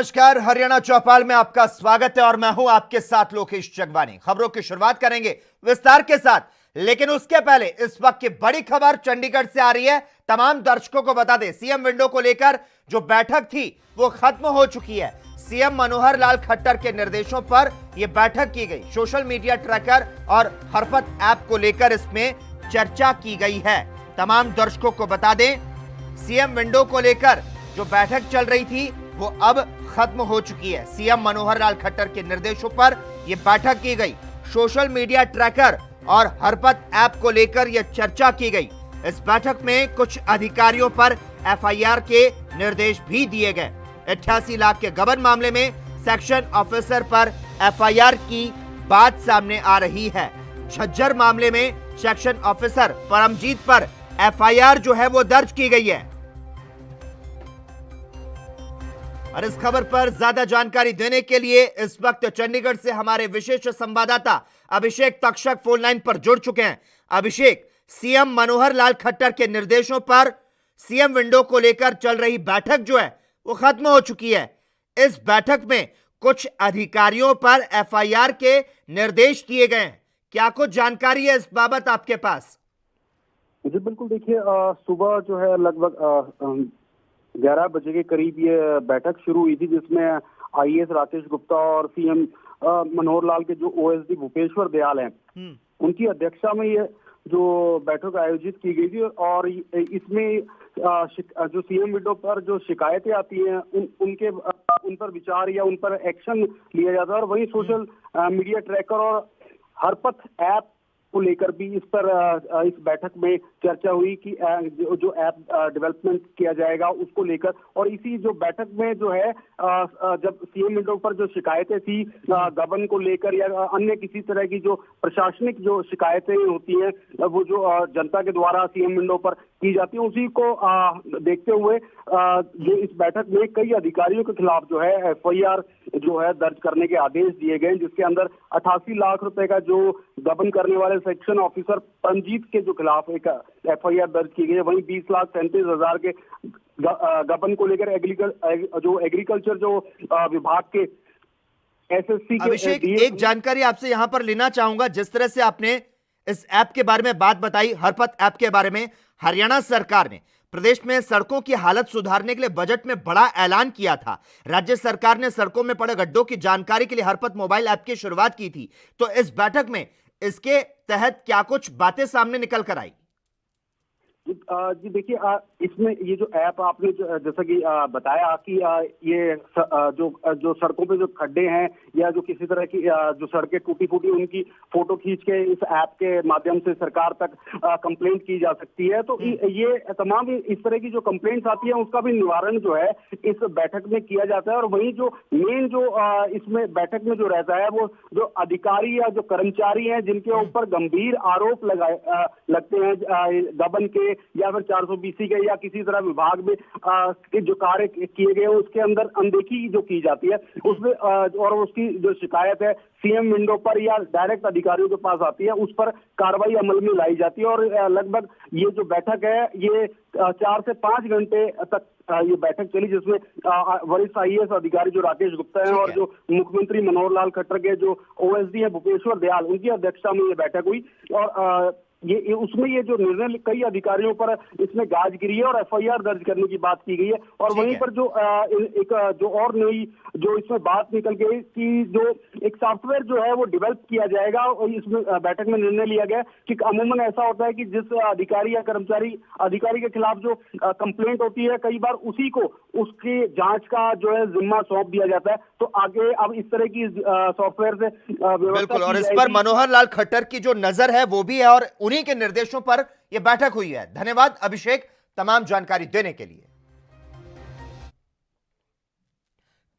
नमस्कार, हरियाणा चौपाल में आपका स्वागत है और मैं हूं आपके साथ लोकेश जगवानी। खबरों की शुरुआत करेंगे विस्तार के साथ, लेकिन उसके पहले इस वक्त की बड़ी खबर चंडीगढ़ से आ रही है। तमाम दर्शकों को बता दें, सीएम विंडो को लेकर जो बैठक थी वो खत्म हो चुकी है। सीएम मनोहर लाल खट्टर के निर्देशों पर यह बैठक की गई। सोशल मीडिया ट्रैकर और हरपत ऐप को लेकर इसमें चर्चा की गई है। तमाम दर्शकों को बता दें, सीएम विंडो को लेकर जो बैठक चल रही थी वो अब खत्म हो चुकी है। सीएम मनोहर लाल खट्टर के निर्देशों पर यह बैठक की गई। सोशल मीडिया ट्रैकर और हरपत ऐप को लेकर यह चर्चा की गई। इस बैठक में कुछ अधिकारियों पर एफआईआर के निर्देश भी दिए गए। 88 लाख के गबन मामले में सेक्शन ऑफिसर पर एफआईआर की बात सामने आ रही है। झज्जर मामले में सेक्शन ऑफिसर परमजीत पर एफआईआर जो है वो दर्ज की गई है। और इस खबर पर ज्यादा जानकारी देने के लिए इस वक्त चंडीगढ़ से हमारे विशेष संवाददाता अभिषेक तक्षक फोन लाइन पर जुड़ चुके हैं। अभिषेक, सीएम मनोहर लाल खट्टर के निर्देशों पर सीएम विंडो को लेकर चल रही बैठक जो है वो खत्म हो चुकी है। इस बैठक में कुछ अधिकारियों पर एफआईआर के निर्देश दिए गए हैं। क्या कुछ जानकारी है इस बाबत आपके पास? जी बिल्कुल, देखिए सुबह जो है लगभग 11 बजे के करीब ये बैठक शुरू हुई थी, जिसमें आईएएस राकेश गुप्ता और सीएम मनोहर लाल के जो ओएसडी भूपेश्वर दयाल हैं, उनकी अध्यक्षता में ये जो बैठक आयोजित की गई थी। और इसमें जो सीएम विंडो पर जो शिकायतें आती हैं उन पर विचार या उन पर एक्शन लिया जाता है। और वहीं सोशल मीडिया ट्रैकर और हरपत ऐप को लेकर भी इस बैठक में चर्चा हुई कि जो ऐप डेवलपमेंट किया जाएगा उसको लेकर। और इसी जो बैठक में जो है जब सीएम विंडो पर जो शिकायतें थी गबन को लेकर या अन्य किसी तरह की जो प्रशासनिक जो शिकायतें होती हैं वो जो जनता के द्वारा सीएम विंडो पर की जाती है, उसी को देखते हुए जो इस बैठक में कई अधिकारियों के खिलाफ जो है एफआईआर जो है दर्ज करने के आदेश दिए गए, जिसके अंदर 88 लाख रुपए का जो गबन करने वाले सेक्शन ऑफिसर परमजीत के जो खिलाफ एक एफआईआर दर्ज की गई है। वहीं 20,37,000 के गबन को लेकर एग्रीकल्चर जो विभाग के एसएससी के। अभिषेक, एक जानकारी आपसे यहां पर लेना चाहूंगा। जिस तरह से आपने इस ऐप के बारे में बात बताई, हरपत ऐप के बारे में, हरियाणा सरकार ने प्रदेश में सड़कों की हालत सुधारने के लिए बजट में बड़ा ऐलान किया था। राज्य सरकार ने सड़कों में पड़े गड्ढों की जानकारी के लिए हरपत मोबाइल ऐप की शुरुआत की थी। तो इस बैठक में इसके तहत क्या कुछ बातें सामने निकल कर आई? जी देखिए, इसमें ये जो ऐप आपने जैसा कि बताया कि ये जो सड़कों पे जो खड्डे हैं या जो किसी तरह की जो सड़कें टूटी फूटी उनकी फोटो खींच के इस ऐप के माध्यम से सरकार तक कंप्लेंट की जा सकती है। तो ये तमाम इस तरह की जो कंप्लेंट्स आती है उसका भी निवारण जो है इस बैठक में किया जाता है। और वहीं जो मेन जो इसमें बैठक में जो रहता है वो जो अधिकारी या जो कर्मचारी हैं जिनके ऊपर गंभीर आरोप लगते हैं गबन के या फिर 420 के या किसी तरह विभाग में जो कार्य किए गए उसके अंदर अनदेखी जो की जाती है उसमें और उसकी जो शिकायत है सीएम विंडो पर या डायरेक्ट अधिकारियों के पास आती है, उस पर कार्रवाई अमल में लाई जाती है। और लगभग ये जो बैठक है ये 4 से 5 घंटे तक ये बैठक चली, जिसमें वरिष्ठ आईएएस अधिकारी जो राकेश गुप्ता हैं और जो मुख्यमंत्री मनोहर लाल खट्टर के जो ओएसडी है भूपेश्वर दयाल, उनकी अध्यक्षता में ये बैठक हुई। और ये उसमें ये जो निर्णय कई अधिकारियों पर इसमें गाजगिरी है और एफआईआर दर्ज करने की बात की गई है। और वहीं पर जो एक जो और नई जो इसमें बात निकल गई कि जो एक सॉफ्टवेयर जो है वो डेवलप किया जाएगा। और इसमें बैठक में निर्णय लिया गया कि अमूमन ऐसा होता है कि जिस अधिकारी या अधिकारी के खिलाफ जो कंप्लेंट होती है कई बार उसी को उसकी जांच का जो है जिम्मा सौंप दिया जाता है। तो आगे अब इस तरह की सॉफ्टवेयर से बिल्कुल, और इस पर मनोहर लाल खट्टर की जो नजर है वो भी है और उन्हीं के निर्देशों पर यह बैठक हुई है। धन्यवाद अभिषेक तमाम जानकारी देने के लिए।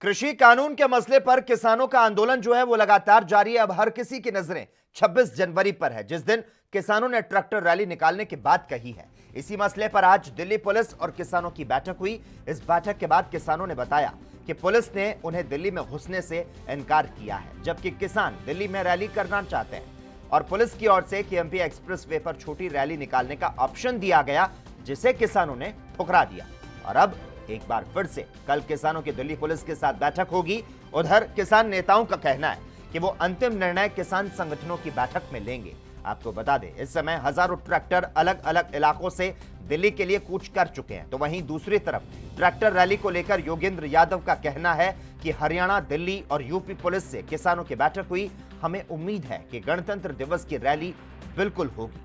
कृषि कानून के मसले पर किसानों का आंदोलन जो है वो लगातार जारी है। अब हर किसी की नजरें 26 जनवरी पर है, जिस दिन किसानों ने ट्रैक्टर रैली निकालने की बात कही है। इसी मसले पर आज दिल्ली पुलिस और किसानों की बैठक हुई। इस बैठक के बाद किसानों ने बताया कि पुलिस ने उन्हें दिल्ली में घुसने से इनकार किया है, जबकि किसान दिल्ली में रैली करना चाहते हैं। और पुलिस की ओर से केएमपी एक्सप्रेस वे पर छोटी रैली निकालने का ऑप्शन दिया गया, जिसे किसानों ने ठुकरा दिया। और अब एक बार फिर से कल किसानों की दिल्ली पुलिस के साथ बैठक होगी। उधर किसान नेताओं का कहना है कि वो अंतिम निर्णय किसान संगठनों की बैठक में लेंगे। आपको बता दें, इस समय हजारों ट्रैक्टर अलग अलग इलाकों से दिल्ली के लिए कूच कर चुके हैं। तो वहीं दूसरी तरफ ट्रैक्टर रैली को लेकर योगेंद्र यादव का कहना है कि हरियाणा, दिल्ली और यूपी पुलिस से किसानों की बैठक हुई। हमें उम्मीद है कि गणतंत्र दिवस की रैली बिल्कुल होगी।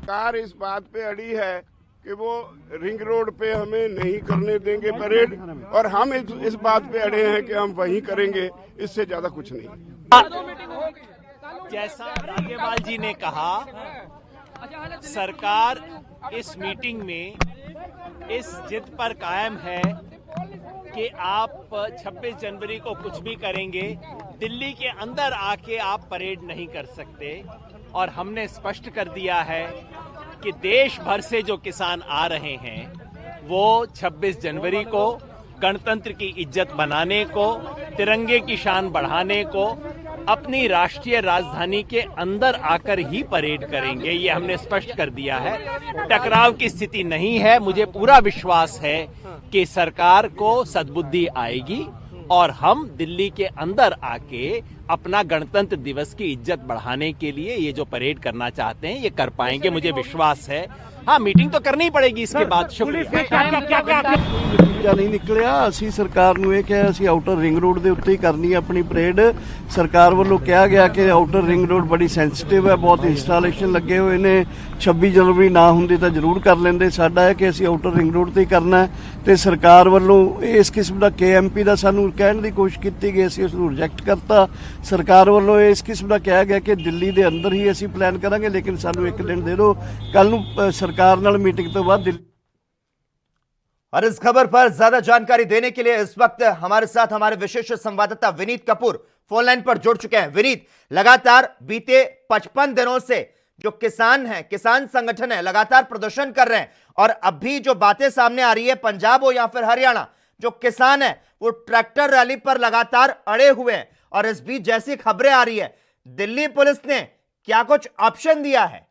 सरकार इस बात पे अड़ी है कि वो रिंग रोड पे हमें नहीं करने देंगे परेड, और हम इस बात पे अड़े हैं कि हम वहीं करेंगे, इससे ज्यादा कुछ नहीं। जैसा राजेवाल जी ने कहा, सरकार इस मीटिंग में इस जिद पर कायम है कि आप 26 जनवरी को कुछ भी करेंगे, दिल्ली के अंदर आके आप परेड नहीं कर सकते। और हमने स्पष्ट कर दिया है कि देश भर से जो किसान आ रहे हैं वो 26 जनवरी को गणतंत्र की इज्जत बनाने को, तिरंगे की शान बढ़ाने को अपनी राष्ट्रीय राजधानी के अंदर आकर ही परेड करेंगे। ये हमने स्पष्ट कर दिया है। टकराव की स्थिति नहीं है। मुझे पूरा विश्वास है कि सरकार को सद्बुद्धि आएगी और हम दिल्ली के अंदर आके अपना गणतंत्र दिवस की इज्जत बढ़ाने के लिए ये जो परेड करना चाहते हैं ये कर पाएंगे, मुझे विश्वास है। हाँ, मीटिंग तो करनी पड़ेगी इसके बाद। शुक्रिया। ਨਤੀਜਾ ਨਹੀਂ ਨਿਕਲਿਆ। ਅਸੀਂ ਸਰਕਾਰ ਨੂੰ ਇਹ ਕਿਹਾ ਅਸੀਂ ਆਊਟਰ ਰਿੰਗ ਰੋਡ ਦੇ ਉੱਤੇ ਹੀ ਕਰਨੀ ਹੈ ਆਪਣੀ ਪਰੇਡ। ਸਰਕਾਰ ਵੱਲੋਂ ਕਿਹਾ ਗਿਆ ਕਿ ਆਊਟਰ ਰਿੰਗ ਰੋਡ ਬੜੀ ਸੈਂਸਿਟਿਵ ਹੈ, ਬਹੁਤ ਇੰਸਟਾਲੇਸ਼ਨ ਲੱਗੇ ਹੋਏ ਨੇ, 26 ਜਨਵਰੀ ਨਾ ਹੁੰਦੀ ਤਾਂ ਜ਼ਰੂਰ ਕਰ ਲੈਂਦੇ। ਸਾਡਾ ਹੈ ਕਿ ਅਸੀਂ ਆਊਟਰ ਰਿੰਗ ਰੋਡ ਤੇ ਹੀ ਕਰਨਾ ਹੈ ਤੇ ਸਰਕਾਰ ਵੱਲੋਂ ਇਸ ਕਿਸਮ ਦਾ KMP ਦਾ ਸਾਨੂੰ ਕਹਿਣ ਦੀ ਕੋਸ਼ਿਸ਼ ਕੀਤੀ ਗਈ, ਅਸੀਂ ਉਸ ਨੂੰ ਰਿਜੈਕਟ ਕਰਤਾ। ਸਰਕਾਰ ਵੱਲੋਂ ਇਸ ਕਿਸਮ ਦਾ ਕਿਹਾ ਗਿਆ ਕਿ ਦਿੱਲੀ ਦੇ ਅੰਦਰ ਹੀ ਅਸੀਂ ਪਲਾਨ ਕਰਾਂਗੇ, ਲੇਕਿਨ ਸਾਨੂੰ ਇੱਕ ਦਿਨ ਦੇ ਦਿਓ। ਕੱਲ ਨੂੰ ਸਰਕਾਰ ਨਾਲ मीटिंग तो बाद दिल्ली। और इस खबर पर ज्यादा जानकारी देने के लिए इस वक्त हमारे साथ हमारे विशेष संवाददाता विनीत कपूर फोन लाइन पर जुड़ चुके हैं। विनीत, लगातार बीते 55 दिनों से जो किसान हैं, किसान संगठन है, लगातार प्रदर्शन कर रहे हैं और अब भी जो बातें सामने आ रही है, पंजाब हो या फिर हरियाणा, जो किसान है वो ट्रैक्टर रैली पर लगातार अड़े हुए हैं। और इस बीच जैसी खबरें आ रही है, दिल्ली पुलिस ने क्या कुछ ऑप्शन दिया है?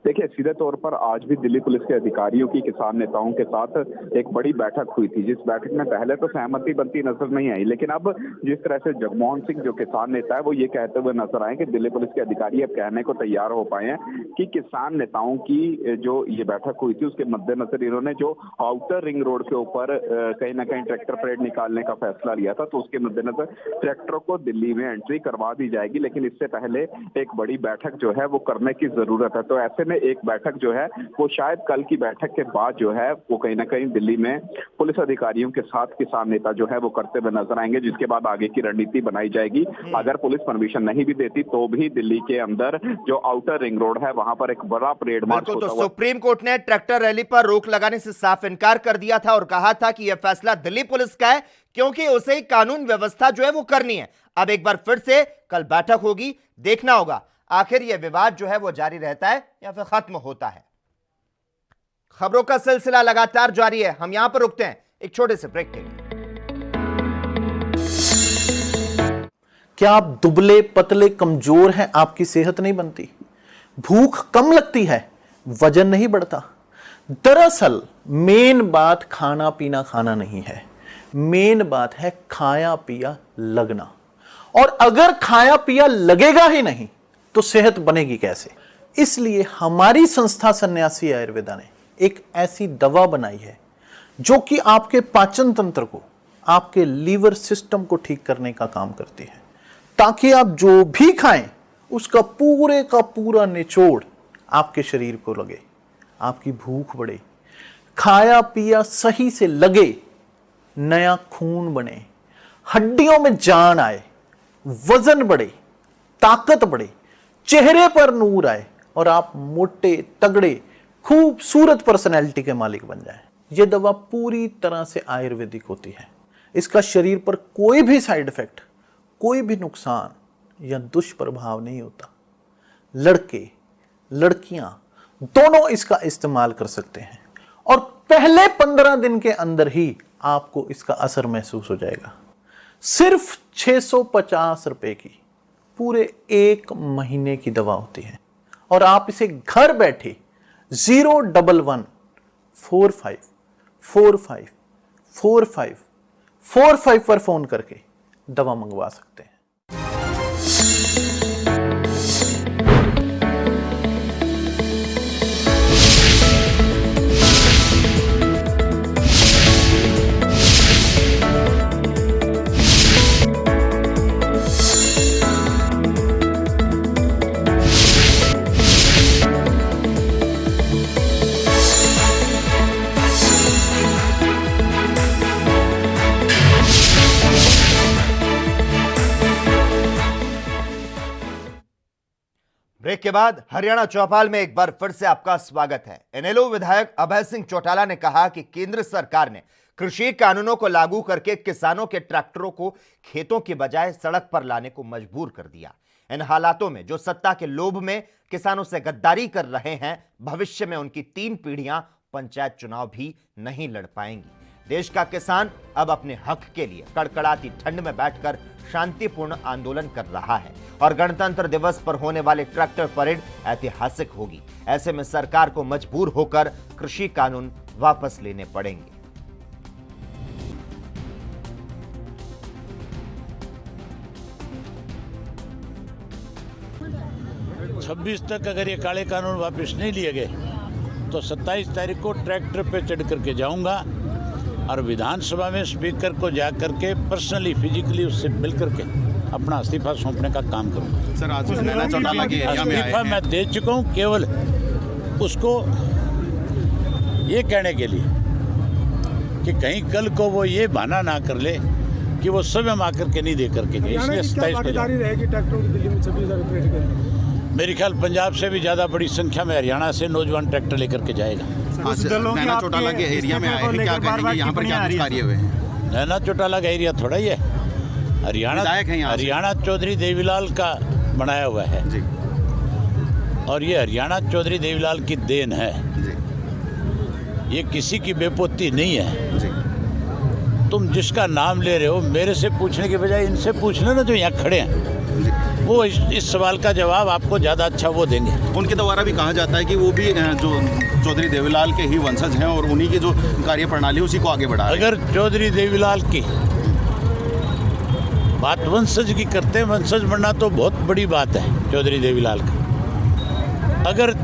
देखिए, सीधे तौर पर आज भी दिल्ली पुलिस के अधिकारियों की किसान नेताओं के साथ एक बड़ी बैठक हुई थी, जिस बैठक में पहले तो सहमति बनती नजर नहीं आई, लेकिन अब जिस तरह से जगमोहन सिंह जो किसान नेता है वो ये कहते हुए नजर आए कि दिल्ली पुलिस के अधिकारी अब कहने को तैयार हो पाए हैं कि किसान नेताओं की जो ये बैठक हुई थी उसके मद्देनजर इन्होंने जो आउटर रिंग रोड के ऊपर कहीं ना कहीं ट्रैक्टर परेड निकालने का फैसला लिया था, तो उसके मद्देनजर ट्रैक्टरों को दिल्ली में एंट्री करवा दी जाएगी, लेकिन इससे पहले एक बड़ी बैठक जो है वो करने की जरूरत है। तो ऐसे एक बैठक जो है वो शायद कल की बैठक के बाद जो है वो कहीं ना कहीं दिल्ली में पुलिस अधिकारियों के साथ किसान नेता जो है वो करते हुए नजर आएंगे, जिसके बाद आगे की रणनीति बनाई जाएगी। अगर पुलिस परमिशन नहीं भी देती तो भी दिल्ली के अंदर जो आउटर रिंग रोड है वहां पर एक बड़ा परेड मार्च होता हुआ। सुप्रीम कोर्ट ने ट्रैक्टर रैली पर रोक लगाने से साफ इनकार कर दिया था और कहा था कि यह फैसला दिल्ली पुलिस का है, क्योंकि उसे ही कानून व्यवस्था जो है वो करनी है। अब एक बार फिर से कल बैठक होगी, देखना होगा आखिर यह विवाद जो है वो जारी रहता है या फिर खत्म होता है। खबरों का सिलसिला लगातार जारी है, हम यहां पर रुकते हैं एक छोटे से ब्रेक के लिए। क्या आप दुबले पतले कमजोर हैं? आपकी सेहत नहीं बनती, भूख कम लगती है, वजन नहीं बढ़ता? दरअसल मेन बात खाना पीना खाना नहीं है, मेन बात है खाया पिया लगना। और अगर खाया पिया लगेगा ही नहीं तो सेहत बनेगी कैसे? इसलिए हमारी संस्था सन्यासी आयुर्वेदा ने एक ऐसी दवा बनाई है जो कि आपके पाचन तंत्र को, आपके लीवर सिस्टम को ठीक करने का काम करती है, ताकि आप जो भी खाएं उसका पूरे का पूरा निचोड़ आपके शरीर को लगे, आपकी भूख बढ़े, खाया पिया सही से लगे, नया खून बने, हड्डियों में जान आए, वजन बढ़े, ताकत बढ़े, चेहरे पर नूर आए और आप मोटे तगड़े खूबसूरत पर्सनैलिटी के मालिक बन जाएं। यह दवा पूरी तरह से आयुर्वेदिक होती है। इसका शरीर पर कोई भी साइड इफेक्ट, कोई भी नुकसान या दुष्प्रभाव नहीं होता। लड़के लड़कियां दोनों इसका इस्तेमाल कर सकते हैं और पहले 15 दिन के अंदर ही आपको इसका असर महसूस हो जाएगा। सिर्फ 650 रुपए की पूरे 1 महीने की दवा होती है और आप इसे घर बैठे 01145454545 पर फोन करके दवा मंगवा सकते हैं। ब्रेक के बाद हरियाणा चौपाल में एक बार फिर से आपका स्वागत है। इनेलो विधायक अभय सिंह चौटाला ने कहा कि केंद्र सरकार ने कृषि कानूनों को लागू करके किसानों के ट्रैक्टरों को खेतों की बजाय सड़क पर लाने को मजबूर कर दिया। इन हालातों में जो सत्ता के लोभ में किसानों से गद्दारी कर रहे हैं, भविष्य में उनकी 3 पीढ़ियां पंचायत चुनाव भी नहीं लड़ पाएंगी। देश का किसान अब अपने हक के लिए कड़कड़ाती ठंड में बैठकर शांतिपूर्ण आंदोलन कर रहा है और गणतंत्र दिवस पर होने वाली ट्रैक्टर परेड ऐतिहासिक होगी। ऐसे में सरकार को मजबूर होकर कृषि कानून वापस लेने पड़ेंगे। 26 तक अगर ये काले कानून वापस नहीं लिए गए तो 27 तारीख को ट्रैक्टर पे चढ़ करके जाऊंगा और विधानसभा में स्पीकर को जा करके पर्सनली फिजिकली उससे मिल करके अपना इस्तीफा सौंपने का काम करूंगा। सर आज नैना चौटाला के एरिया में इस्तीफा मैं दे चुका हूं, केवल उसको ये कहने के लिए कि कहीं कल को वो ये बहाना ना कर ले कि वो स्वयं आकर के नहीं दे करके गए। इसलिए 27 मेरे ख्याल पंजाब से भी ज़्यादा बड़ी संख्या में हरियाणा से नौजवान ट्रैक्टर लेकर के जाएगा। नैना चौटाला के एरिया में आए हैं, क्या कहेंगे यहाँ पर क्या कार्य हुए हैं? नैना चौटाला का एरिया थोड़ा ही है, हरियाणा चौधरी देवीलाल का बनाया हुआ है जी। और ये हरियाणा चौधरी देवीलाल की देन है जी। ये किसी की बेपोती नहीं है जी। तुम जिसका नाम ले रहे हो मेरे से पूछने के बजाय इनसे पूछ लेना जो यहाँ खड़े हैं, वो इस सवाल का जवाब आपको ज़्यादा अच्छा वो देंगे। उनके द्वारा भी कहा जाता है कि वो भी जो चौधरी देवीलाल के ही वंशज हैं और उन्हीं की जो कार्य प्रणाली उसी को आगे बढ़ा रहे हैं। अगर चौधरी देवीलाल की बात वंशज की करते हैं, वंशज बनना तो बहुत बड़ी बात है चौधरी देवीलाल का। अगर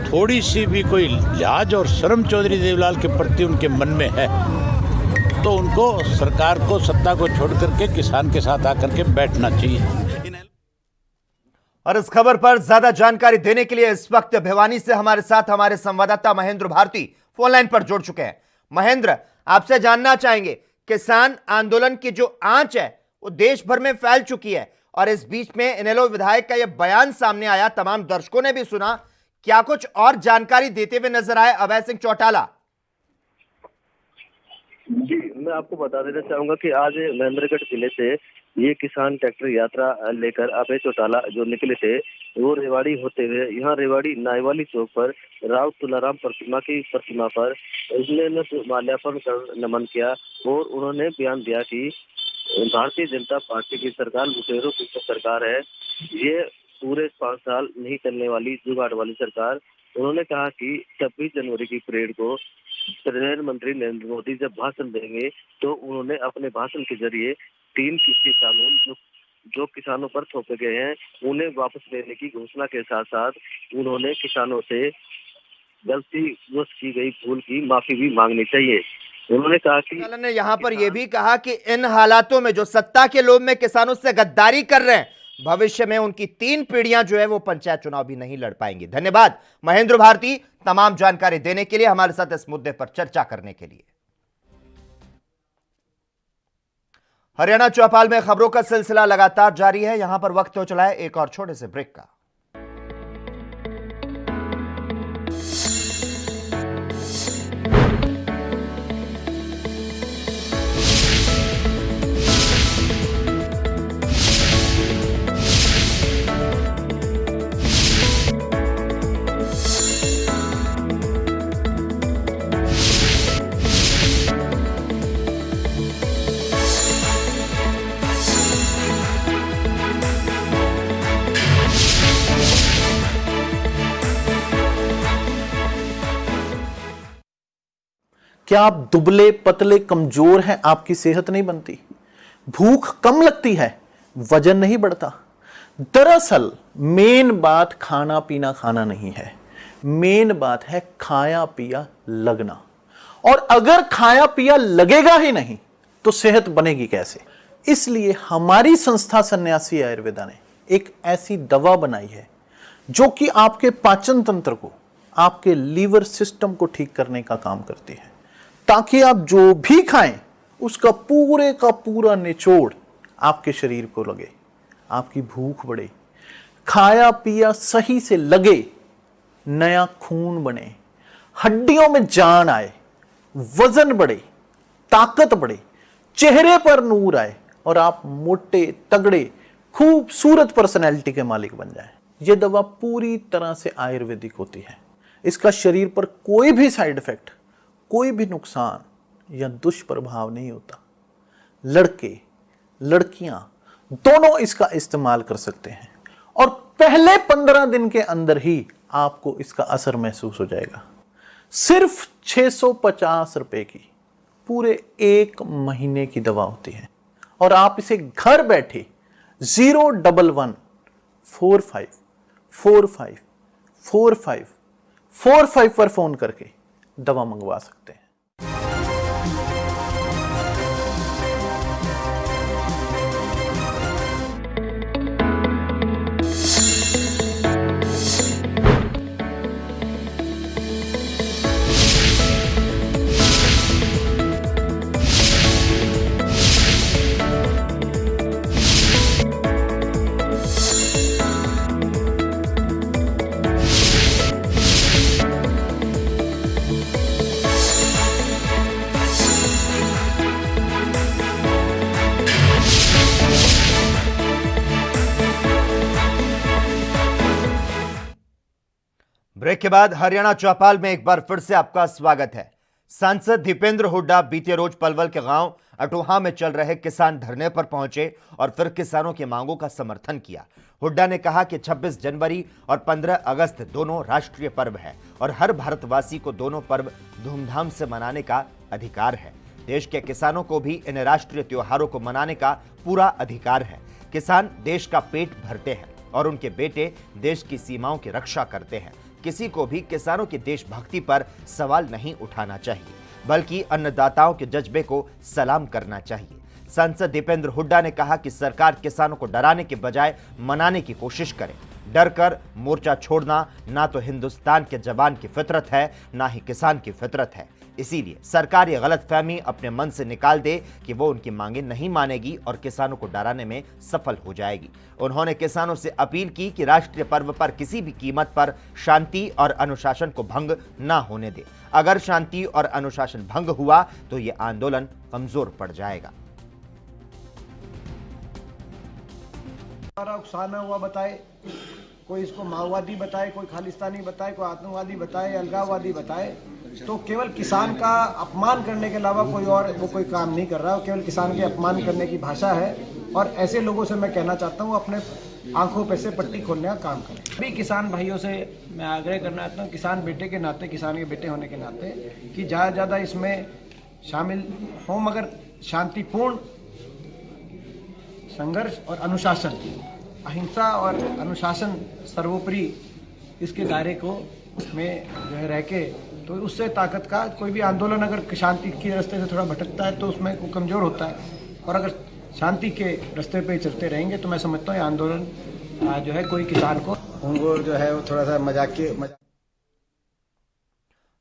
थोड़ी सी भी कोई लिहाज और शर्म चौधरी देवीलाल के प्रति उनके मन में है तो उनको सरकार को, सत्ता को छोड़ करके किसान के साथ आकर के बैठना चाहिए। और इस खबर पर ज्यादा जानकारी देने के लिए इस वक्त भिवानी से हमारे साथ हमारे संवाददाता महेंद्र भारती फोन लाइन पर जुड़ चुके हैं। महेंद्र, आपसे जानना चाहेंगे, किसान आंदोलन की जो आंच है वो देश भर में फैल चुकी है और इस बीच में इनेलो विधायक का यह बयान सामने आया, तमाम दर्शकों ने भी सुना। क्या कुछ और जानकारी देते हुए नजर आए अभय सिंह चौटाला? जी, मैं आपको बता देना चाहूंगा कि आज महेंद्रगढ़ जिले से ये किसान ट्रैक्टर यात्रा लेकर अभय चौटाला जो निकले थे वो रेवाड़ी होते हुए यहाँ रेवाड़ी नायवाली चौक पर राव तुलाराम प्रतिमा पर उन्होंने माल्यार्पण कर नमन किया और उन्होंने बयान दिया कि भारतीय जनता पार्टी की सरकार लुटेरों की सरकार है, ये पूरे 5 साल नहीं चलने वाली जुगाड़ वाली सरकार। उन्होंने कहा कि 26 जनवरी की परेड को प्रधानमंत्री नरेंद्र मोदी जब भाषण देंगे तो उन्होंने अपने भाषण के जरिए 3 कृषि कानून जो किसानों पर थोपे गए हैं उन्हें वापस लेने की घोषणा के साथ साथ उन्होंने किसानों से गलतीवश की गई भूल की माफी भी मांगनी चाहिए। उन्होंने कहा कि ने यहाँ पर यह भी कहा कि इन हालातों में जो सत्ता के लोभ में किसानों से गद्दारी कर रहे हैं, भविष्य में उनकी 3 पीढ़ियां जो है वो पंचायत चुनाव भी नहीं लड़ पाएंगी। धन्यवाद महेंद्र भारती तमाम जानकारी देने के लिए, हमारे साथ इस मुद्दे पर चर्चा करने के लिए। हरियाणा चौपाल में खबरों का सिलसिला लगातार जारी है। यहां पर वक्त हो चला है एक और छोटे से ब्रेक का। क्या आप दुबले पतले कमजोर हैं, आपकी सेहत नहीं बनती? भूख कम लगती है, वजन नहीं बढ़ता? दरअसल मेन बात खाना पीना खाना नहीं है, मेन बात है खाया पिया लगना। और अगर खाया पिया लगेगा ही नहीं तो सेहत बनेगी कैसे? इसलिए हमारी संस्था सन्यासी आयुर्वेदा ने एक ऐसी दवा बनाई है जो कि आपके पाचन तंत्र को, आपके लीवर सिस्टम को ठीक करने का काम करती है, ताकि आप जो भी खाएं उसका पूरे का पूरा निचोड़ आपके शरीर को लगे, आपकी भूख बढ़े, खाया पिया सही से लगे, नया खून बने, हड्डियों में जान आए, वजन बढ़े, ताकत बढ़े, चेहरे पर नूर आए और आप मोटे तगड़े खूबसूरत पर्सनैलिटी के मालिक बन जाएं। यह दवा पूरी तरह से आयुर्वेदिक होती है। इसका शरीर पर कोई भी साइड इफेक्ट, कोई भी नुकसान या दुष्प्रभाव नहीं होता। लड़के लड़कियां दोनों इसका इस्तेमाल कर सकते हैं और पहले 15 दिन के अंदर ही आपको इसका असर महसूस हो जाएगा। सिर्फ 650 रुपए की पूरे 1 महीने की दवा होती है और आप इसे घर बैठे 01145454545 पर फोन करके दवा मंगवा सकते हैं। ब्रेक के बाद हरियाणा चौपाल में एक बार फिर से आपका स्वागत है। सांसद दीपेंद्र हुड्डा बीते रोज पलवल के गांव अटोहा में चल रहे किसान धरने पर पहुंचे और फिर किसानों की मांगों का समर्थन किया। हुड्डा ने कहा कि 26 जनवरी और 15 अगस्त दोनों राष्ट्रीय पर्व है और हर भारतवासी को दोनों पर्व धूमधाम से मनाने का अधिकार है। देश के किसानों को भी इन राष्ट्रीय त्योहारों को मनाने का पूरा अधिकार है। किसान देश का पेट भरते हैं और उनके बेटे देश की सीमाओं की रक्षा करते हैं। किसी को भी किसानों की देशभक्ति पर सवाल नहीं उठाना चाहिए, बल्कि अन्नदाताओं के जज्बे को सलाम करना चाहिए। सांसद दीपेंद्र हुड्डा ने कहा कि सरकार किसानों को डराने के बजाय मनाने की कोशिश करे। डर कर मोर्चा छोड़ना ना तो हिंदुस्तान के जवान की फितरत है, ना ही किसान की फितरत है। इसीलिए सरकार ये गलतफहमी अपने मन से निकाल दे कि वो उनकी मांगे नहीं मानेगी और किसानों को डराने में सफल हो जाएगी। उन्होंने किसानों से अपील की कि राष्ट्रीय पर्व पर किसी भी कीमत पर शांति और अनुशासन को भंग ना होने दे। अगर शांति और अनुशासन भंग हुआ तो ये आंदोलन कमजोर पड़ जाएगा। उकसाना हुआ बताए, कोई इसको माओवादी बताए, कोई खालिस्तानी बताए, कोई आतंकवादी बताए, अलगाववादी बताए, तो केवल किसान का अपमान करने के अलावा कोई और वो कोई काम नहीं कर रहा है। केवल किसान के अपमान करने की भाषा है और ऐसे लोगों से मैं कहना चाहता हूँ अपने आंखों पे से पट्टी खोलने का काम करें। सभी किसान भाइयों से मैं आग्रह करना चाहता हूँ, किसान बेटे के नाते, किसान के बेटे होने के नाते, कि ज़्यादा से ज़्यादा इसमें शामिल हों, मगर शांतिपूर्ण संघर्ष और अनुशासन, अहिंसा और अनुशासन सर्वोपरि इसके दायरे को में जो है रह के, तो उससे ताकत का कोई भी आंदोलन अगर शांति के रास्ते से थोड़ा भटकता है तो उसमें वो कमजोर होता है, और अगर शांति के रास्ते पे चलते रहेंगे तो मैं समझता हूँ ये आंदोलन जो है कोई किसान को उनको जो है वो थोड़ा सा मजाक।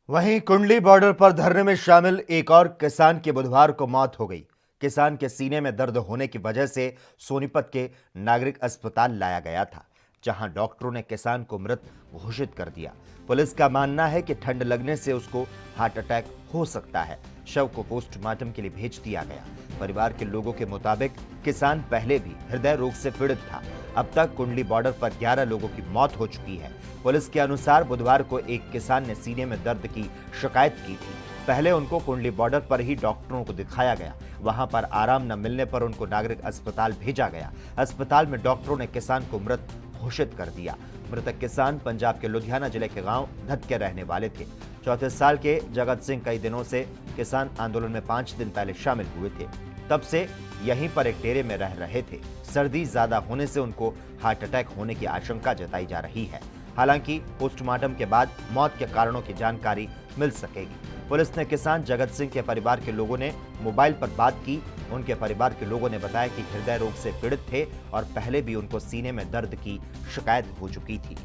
वहीं कुंडली बॉर्डर पर धरने में शामिल एक और किसान की बुधवार को मौत हो गई। किसान के सीने में दर्द होने की वजह से सोनीपत के नागरिक अस्पताल लाया गया था, जहां डॉक्टरों ने किसान को मृत घोषित कर दिया। पुलिस का मानना है कि ठंड लगने से उसको हार्ट अटैक हो सकता है। शव को पोस्टमार्टम के लिए भेज दिया गया। परिवार के लोगों के मुताबिक किसान पहले भी हृदय रोग से पीड़ित था। अब तक कुंडली बॉर्डर पर 11 लोगों की मौत हो चुकी है। पुलिस के अनुसार बुधवार को एक किसान ने सीने में दर्द की शिकायत की थी। पहले उनको कुंडली बॉर्डर पर ही डॉक्टरों को दिखाया गया। वहां पर आराम न मिलने पर उनको नागरिक अस्पताल भेजा गया। अस्पताल में डॉक्टरों ने किसान को मृत घोषित कर दिया। मृतक किसान पंजाब के लुधियाना जिले के गांव धत के रहने वाले थे। 34 साल के जगत सिंह कई दिनों से किसान आंदोलन में 5 दिन पहले शामिल हुए थे। तब से यहीं पर एक डेरे में रह रहे थे। सर्दी ज्यादा होने से उनको हार्ट अटैक होने की आशंका जताई जा रही है। हालांकि पोस्टमार्टम के बाद मौत के कारणों की जानकारी मिल सकेगी। पुलिस ने किसान जगत सिंह के परिवार के लोगों ने मोबाइल पर बात की। उनके परिवार के लोगों ने बताया कि हृदय रोग से पीड़ित थे और पहले भी उनको सीने में दर्द की शिकायत हो चुकी थी।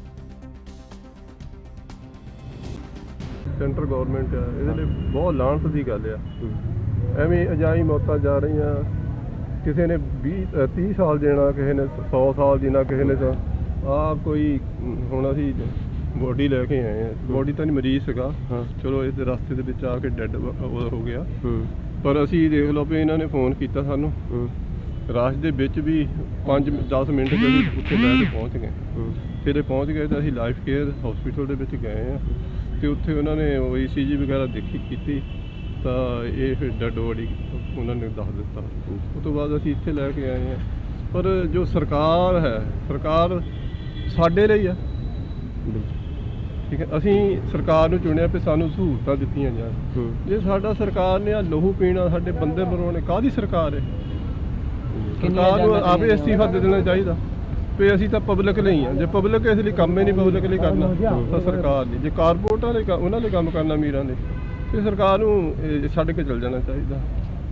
ਸੈਂਟਰ ਗਵਰਨਮੈਂਟ ਆ ਇਹਦੇ ਲਈ ਬਹੁਤ ਲਾਹਨਤ ਦੀ ਗੱਲ ਆ। ਐਵੇਂ ਅਜਾਈ ਮੌਤਾਂ ਜਾ ਰਹੀਆਂ। ਕਿਸੇ ਨੇ 30 ਸਾਲ ਦੇਣਾ, ਕਿਸੇ ਨੇ 100 ਸਾਲ ਦੇਣਾ, ਕਿਸੇ ਨੇ ਤਾਂ ਕੋਈ ਹੁਣ ਅਸੀਂ ਬੋਡੀ ਲੈ ਕੇ ਆਏ ਆ। ਬੋਡੀ ਤਾਂ ਨਹੀਂ, ਮਰੀਜ਼ ਸੀਗਾ। ਚਲੋ ਇਸ ਰਸਤੇ ਦੇ ਵਿੱਚ ਆ ਕੇ ਡੈੱਡ ਹੋ ਗਿਆ। ਪਰ ਅਸੀਂ ਦੇਖ ਲਓ ਵੀ ਇਹਨਾਂ ਨੇ ਫੋਨ ਕੀਤਾ ਸਾਨੂੰ ਰਾਸ਼ ਦੇ ਵਿੱਚ ਵੀ 5-10 ਮਿੰਟ ਦੇ ਵਿੱਚ ਉੱਥੇ ਲੈ ਕੇ ਪਹੁੰਚ ਗਏ। ਫਿਰ ਪਹੁੰਚ ਗਏ ਤਾਂ ਅਸੀਂ ਲਾਈਫ ਕੇਅਰ ਹਸਪੀਟਲ ਦੇ ਵਿੱਚ ਗਏ ਆ ਤੇ ਉੱਥੇ ਉਹਨਾਂ ਨੇ ECG ਵਗੈਰਾ ਕੀਤੀ ਤਾਂ ਇਹ ਫਿਰ ਡੈੱਡ ਬੋਡੀ ਉਹਨਾਂ ਨੇ ਦੱਸ ਦਿੱਤਾ। ਉਸ ਤੋਂ ਬਾਅਦ ਅਸੀਂ ਇੱਥੇ ਲੈ ਕੇ ਆਏ ਆ। ਪਰ ਜੋ ਸਰਕਾਰ ਹੈ, ਸਰਕਾਰ ਸਾਡੇ ਲਈ ਆ। ਠੀਕ ਹੈ, ਅਸੀਂ ਸਰਕਾਰ ਨੂੰ ਚੁਣਿਆ ਵੀ ਸਾਨੂੰ ਸਹੂਲਤਾਂ ਦਿੱਤੀਆਂ ਜਾਣ। ਜੇ ਸਾਡਾ ਸਰਕਾਰ ਨੇ ਆ ਲਹੂ ਪੀਣਾ, ਸਾਡੇ ਬੰਦੇ ਮਰਵਾਉਣੇ, ਕਾਹਦੀ ਸਰਕਾਰ ਹੈ? ਸਰਕਾਰ ਨੂੰ ਆਪੇ ਅਸਤੀਫਾ ਦੇ ਦੇਣਾ ਚਾਹੀਦਾ ਵੀ ਅਸੀਂ ਤਾਂ ਪਬਲਿਕ ਲਈ ਆ। ਜੇ ਪਬਲਿਕ ਇਸ ਲਈ ਕੰਮ ਹੀ ਨਹੀਂ ਪਬਲਿਕ ਲਈ ਕਰਨਾ ਤਾਂ ਸਰਕਾਰ ਲਈ, ਜੇ ਕਾਰਪੋਰੇਟਾਂ ਦੇ ਉਹਨਾਂ ਦੇ ਕੰਮ ਕਰਨਾ ਅਮੀਰਾਂ ਦੇ, ਤੇ ਸਰਕਾਰ ਨੂੰ ਛੱਡ ਕੇ ਚਲ जाना चाहिए।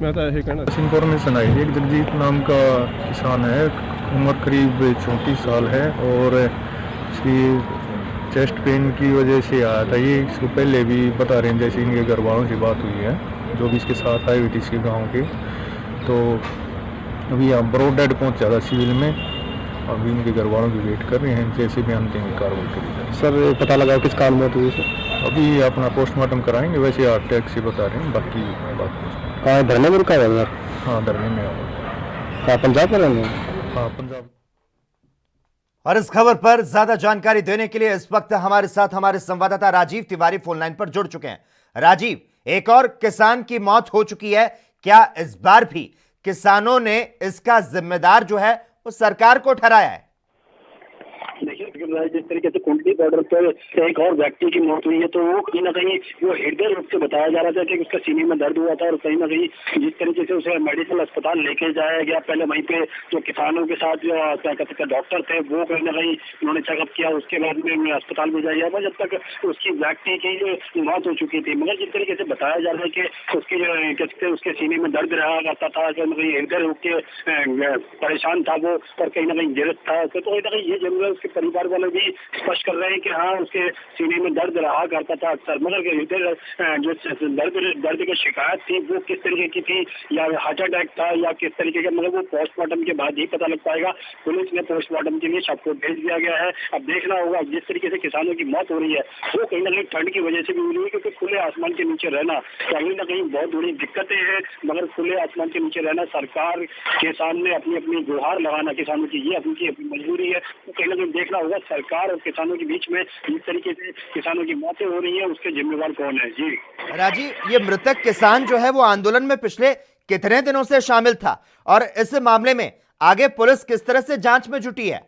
मैं तो यही कहना। इन्फॉर्मेशन आई एक जगजीत नाम का किसान है, उम्र करीब 34 साल है और इसकी चेस्ट पेन की वजह से आया था। ये इसको पहले भी बता रहे हैं, जैसे इनके घर वालों से बात हुई है जो भी इसके साथ आए हुए थे इसके गाँव के। तो अभी यहाँ ब्रॉड डेड पहुँचा था सिविल में। अभी इनके घर वालों की वेट कर रहे हैं, जैसे भी अंतिम कार्रवाई करी जाए। सर पता लगा किस कारण मौत हुई सर? अभी अपना पोस्टमार्टम कराएंगे, वैसे हार्ट अटैक से बता रहे हैं। बाकी बात कहाँ धरने में रुका है सर? हाँ धरने में। कहाँ पंजाब में रहने? हाँ पंजाब। और इस खबर पर ज्यादा जानकारी देने के लिए इस वक्त हमारे साथ हमारे संवाददाता राजीव तिवारी फोन लाइन पर जुड़ चुके हैं। राजीव, एक और किसान की मौत हो चुकी है, क्या इस बार भी किसानों ने इसका जिम्मेदार जो है वो सरकार को ठहराया है? जिस तरीके से कुंडली बॉर्डर पर एक और व्यक्ति की मौत हुई है तो वो कहीं ना कहीं वो हृदय रोग से बताया जा रहा था कि उसका सीने में दर्द हुआ था और कहीं ना कहीं जिस तरीके से उसे मेडिकल अस्पताल लेके जाया गया, पहले वहीं पे जो किसानों के साथ जो क्या कहते हैं डॉक्टर थे वो कहीं ना कहीं उन्होंने चेकअप किया, उसके बाद में अस्पताल भेजा गया था जब तक उसकी व्यक्ति की जो मौत हो चुकी थी। मगर जिस तरीके से बताया जा रहा है कि उसके जो उसके सीने में दर्द रहा करता था, कहीं ना कहीं हृदय रोग के परेशान था वो और कहीं ना कहीं गिरफ्त था, तो कहीं ना कहीं ये जरूर है उसके परिवार वाले भी स्पष्ट कर रहे हैं कि हाँ उसके सीने में दर्द रहा करता था अक्सर। मगर जो दर्द की शिकायत थी वो किस तरीके की थी, या हार्ट अटैक था या किस तरीके का, मगर वो पोस्टमार्टम के बाद ही पता लग पाएगा। पुलिस ने पोस्टमार्टम के लिए शव को भेज दिया गया है। अब देखना होगा जिस तरीके से किसानों की मौत हो रही है वो कहीं ना कहीं ठंड की वजह से भी हुई है, क्योंकि खुले आसमान के नीचे रहना कहीं ना कहीं बहुत बड़ी दिक्कतें हैं। मगर खुले आसमान के नीचे रहना, सरकार के सामने अपनी अपनी गुहार लगाना किसानों की ये अपनी मजबूरी है। वो कहीं ना कहीं देखना होगा सरकार और किसानों के बीच में जिस तरीके से किसानों की मौतें हो रही है उसके जिम्मेवार कौन है। जी राजीव, ये मृतक किसान जो है वो आंदोलन में पिछले कितने दिनों से शामिल था और इस मामले में आगे पुलिस किस तरह से जांच में जुटी है?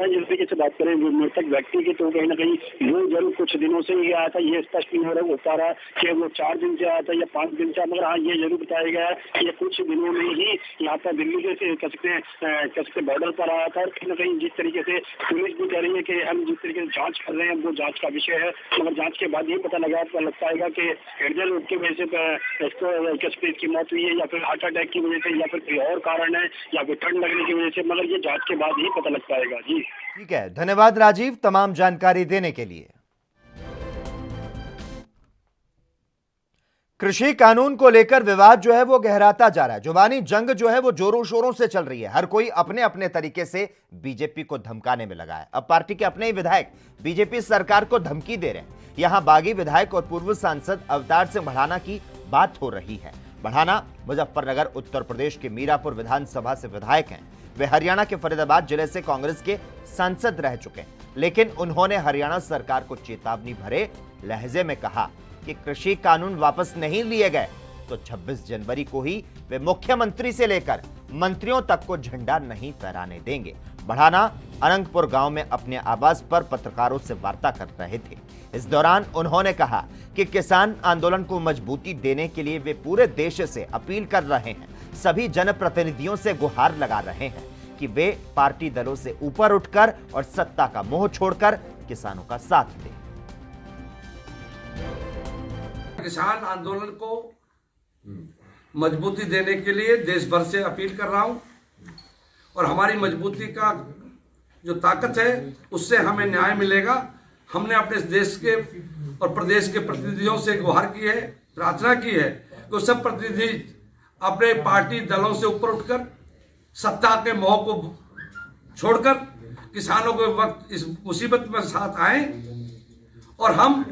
जिस तरीके से बात करें मृतक व्यक्ति की तो कहीं ना कहीं वो जरूर कुछ दिनों से ही आया था, ये स्पष्ट नहीं हो पा रहा कि वो 4 दिन से आया था या 5 दिन से। मगर हाँ ये जरूर बताया गया है कि ये कुछ दिनों में ही यहाँ पर दिल्ली से कह सकते बॉर्डर पर आया था। और कहीं ना कहीं जिस तरीके से पुलिस भी कह रही है कि हम जिस तरीके से जांच कर रहे हैं वो जांच का विषय है, मगर जांच के बाद ये पता लग पाएगा कि हृदय रोग की वजह से इसको इसकी मौत हुई है या फिर हार्ट अटैक की वजह से या फिर कोई और कारण है या फिर ठंड लगने की वजह से, मगर ये जांच के बाद ही पता लग पाएगा। जी ठीक है, धन्यवाद राजीव तमाम जानकारी देने के लिए। कृषि कानून को लेकर विवाद जो है वो गहराता जा रहा है। जुबानी जंग जो है वो जोरों शोरों से चल रही है। हर कोई अपने अपने तरीके से बीजेपी को धमकाने में लगा है। अब पार्टी के अपने ही विधायक बीजेपी सरकार को धमकी दे रहे हैं। यहां बागी विधायक और पूर्व सांसद अवतार सिंह बढ़ाना की बात हो रही है। बढ़ाना मुजफ्फरनगर उत्तर प्रदेश के मीरापुर विधानसभा से विधायक हैं। वे हरियाणा के फरीदाबाद जिले से कांग्रेस के सांसद रह चुके हैं, लेकिन उन्होंने हरियाणा सरकार को चेतावनी भरे लहजे में कहा कि कृषि कानून वापस नहीं लिए गए तो 26 जनवरी को ही वे मुख्यमंत्री से लेकर मंत्रियों तक को झंडा नहीं फहराने देंगे। बढ़ाना अनंतपुर गांव में अपने आवास पर पत्रकारों से वार्ता कर रहे थे। इस दौरान उन्होंने कहा कि किसान आंदोलन को मजबूती देने के लिए वे पूरे देश से अपील कर रहे हैं, सभी जनप्रतिनिधियों से गुहार लगा रहे हैं कि वे पार्टी दलों से ऊपर उठकर और सत्ता का मोह छोड़कर किसानों का साथ दें। किसान आंदोलन को मजबूती देने के लिए देश भर से अपील कर रहा हूं और हमारी मजबूती का जो ताकत है उससे हमें न्याय मिलेगा। हमने अपने देश के और प्रदेश के प्रतिनिधियों से गुहार की है, प्रार्थना की है कि सब प्रतिनिधि अपने पार्टी दलों से ऊपर उठकर सत्ता के मोह को छोड़कर किसानों के वक्त इस मुसीबत में साथ आए। और हम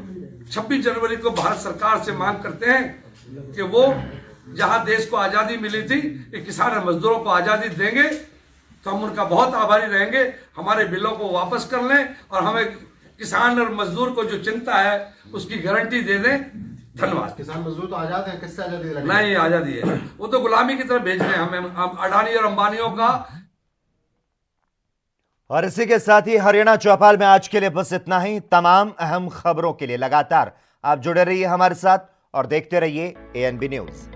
26 जनवरी को भारत सरकार से मांग करते हैं कि वो जहां देश को आजादी मिली थी, कि किसान और मजदूरों को आजादी देंगे तो हम उनका बहुत आभारी रहेंगे। हमारे बिलों को वापस कर लें और हमें किसान और मजदूर को जो चिंता है उसकी गारंटी दे दें। धन्यवाद। किसान मजदूर तो आजाद है, किससे आजादी लगी? नहीं, आजादी है, वो तो गुलामी की तरफ भेज रहे हैं हमें अडानी और अंबानियों का। और इसी के साथ ही हरियाणा चौपाल में आज के लिए बस इतना ही। तमाम अहम खबरों के लिए लगातार आप जुड़े रहिए हमारे साथ और देखते रहिए ANB न्यूज।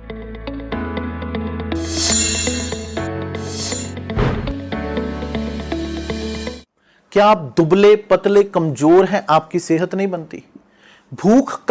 क्या आप दुबले पतले कमजोर हैं, आपकी सेहत नहीं बनती? भूख